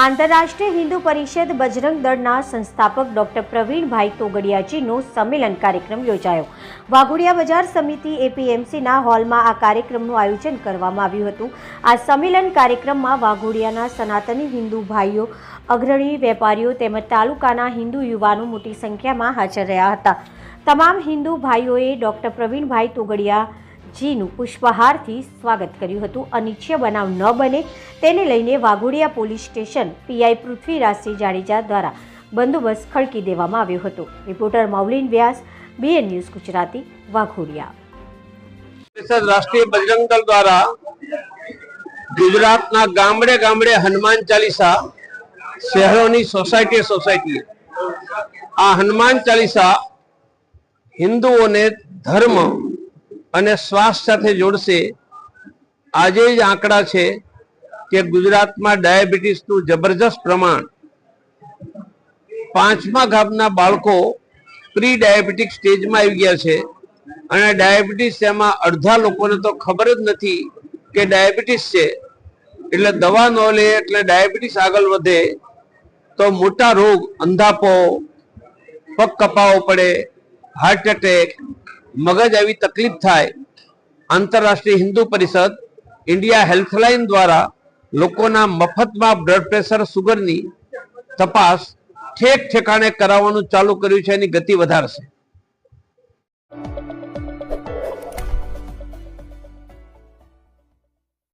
આંતરરાષ્ટ્રીય હિન્દુ પરિષદ બજરંગ દળના સંસ્થાપક ડોક્ટર પ્રવીણભાઈ તોગડિયાજીનો સંમેલન કાર્યક્રમ યોજાયો। વાઘોડિયા બજાર સમિતિ એપીએમસીના હોલમાં આ કાર્યક્રમનું આયોજન કરવામાં આવ્યું હતું। આ સંમેલન કાર્યક્રમમાં વાઘોડિયાના સનાતની હિન્દુ ભાઈઓ, અગ્રણી વેપારીઓ તેમજ તાલુકાના હિન્દુ યુવાનો મોટી સંખ્યામાં હાજર રહ્યા હતા। તમામ હિન્દુ ભાઈઓએ ડોક્ટર પ્રવીણભાઈ તોગડિયાજીનું પુષ્પહારથી સ્વાગત કર્યું હતું। અનિચ્છનીય બનાવ ન બને તેને લઈને Waghodia police station PI Prithvirajsinh Jadeja દ્વારા બંદોબસ્ત ખડકી દેવામાં આવ્યો હતો। રિપોર્ટર મૌલિન વ્યાસ, બીએન ન્યૂઝ ગુજરાતી, વાઘોડિયા। રાષ્ટ્રીય બજરંગ દળ દ્વારા ગુજરાતના ગામડે ગામડે હનુમાન ચાલીસા, શહેરોની સોસાયટી આ હનુમાન ચાલીસા હિન્દુઓને ધર્મ અને શ્વાસ સાથે જોડશે। આજે જ આંકડા છે કે ગુજરાતમાં ડાયાબિટીસનું જબરજસ્ત પ્રમાણ, 5મા ગામના બાળકો પ્રી ડાયાબિટીક સ્ટેજમાં આવી ગયા છે અને ડાયાબિટીસ એમાં અડધા લોકોને તો ખબર જ નથી કે ડાયાબિટીસ છે। એટલે દવા ન લે એટલે ડાયાબિટીસ આગળ વધે તો મોટા રોગ, અંધાપો, પગ કપાવો પડે, હાર્ટ એટેક, મગજ આવી તકલીફ થાય। આંતરરાષ્ટ્રીય હિન્દુ પરિષદ ઇન્ડિયા હેલ્થલાઇન દ્વારા લોકોના મફતમાં બ્લડ પ્રેશર, સુગરની તપાસ ઠેક ઠેકાણે કરાવવાનું ચાલુ કર્યું છે, એની ગતિ વધારશે।